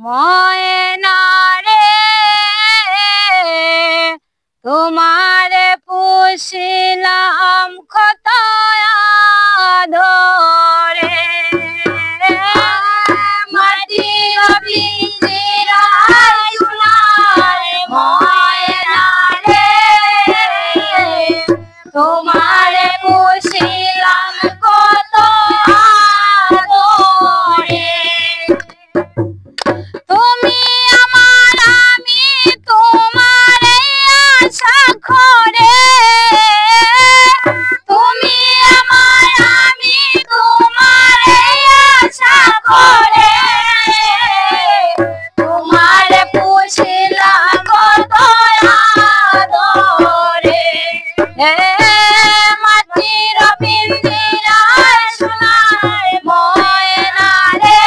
ময়না রে তোমারে পুষিলাম কত আদরে মাটির পিঞ্জিরায় সোনার ময়না রে তোমারে পুষিলাম কত আদরে তুমি আমার আমি তোমার আশা করে তুমি আমার আমি তোমার আশা করে তোমার পুষিলাম কত আদরে মাটির পিঞ্জিরায় সোনার ময়না রে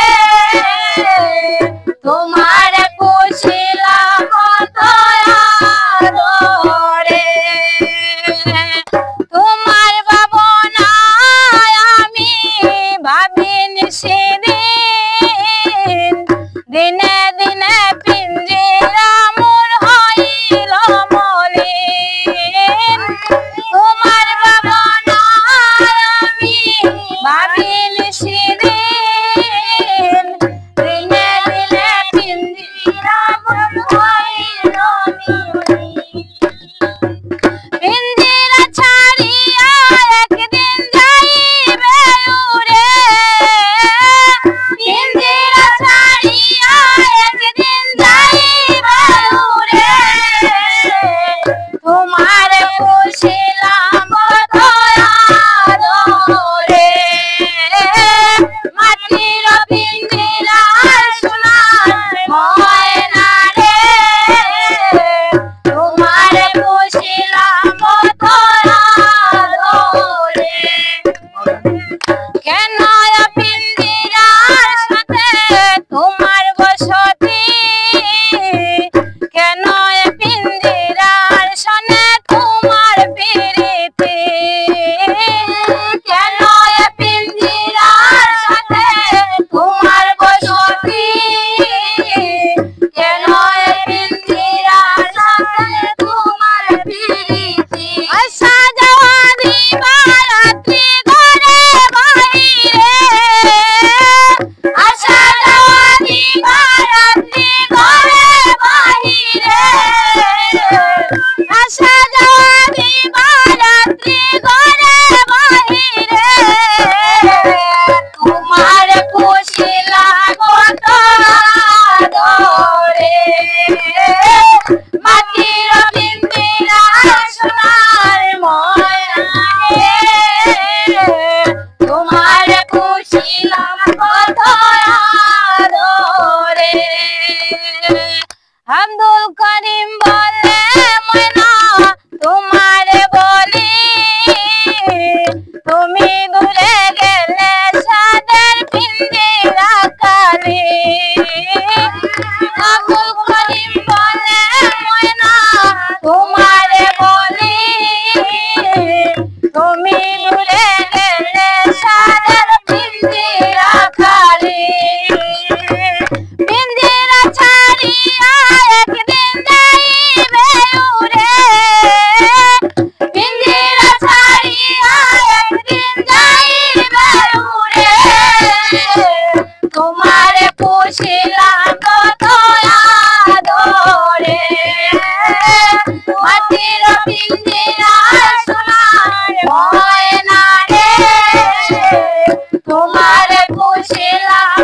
তোমার পুষিলাম কত আদরে তোমার ভাবনায় আমি ভাবিনি সেদিন দিনে দিনে পিঞ্জিরা মোর হইল মলিন তোমার ভাবনায় আমি ভাবিনি সেদিন দিনে দিনে পিঞ্জিরা মোর হইল মলিন পিঞ্জিরা ছাড়িয়া একদিন যাইবে উড়ে পিঞ্জিরা ছাড়িয়া একদিন যাইবে উড়ে তোমার পুষিলাম কত আদরে মাটির পিঞ্জিরায় সোনার ময়না রে তোমার পুষিলাম কত আদরে কেন পিঞ্জিরার সাথে তোমার বসতি কেন পিঞ্জিরার সনে তোমার প্রীতি কেন পিঞ্জিরার সাথে তোমার বসতি কেন পিঞ্জিরার সাথে তোমার প্রীতি আশা যাওয়া দিবা রাত্রি ঘরে বাহিরে আশা যাওয়া দিবা রাত্রি ঘরে বাহিরে আশা যাওয়া দিবা রাত্রি ঘরে বাহিরে তোমার পুষিলাম কত আদরে মাটির পিঞ্জিরায় সোনার ময়না রে তোমার পুষিলাম কত আদরে আব্দুল করিম বলে ময়না তোমারে বলি তুমি দূরে গেলে সাদের পিঞ্জিরা কালি আব্দুল করিম বলে ময়না তোমারে বলি তুমি দূরে গেলে সাদের পিঞ্জিরা কালি পিঞ্জিরা ছাড়িয়া একদিন যাইবে উড়ে পিঞ্জিরা ছাড়িয়া একদিন যাইবে উড়ে তোমার পুষিলাম কত আদরে মাটির পিঞ্জিরায় সোনার ময়না রে তোমার পুষিলাম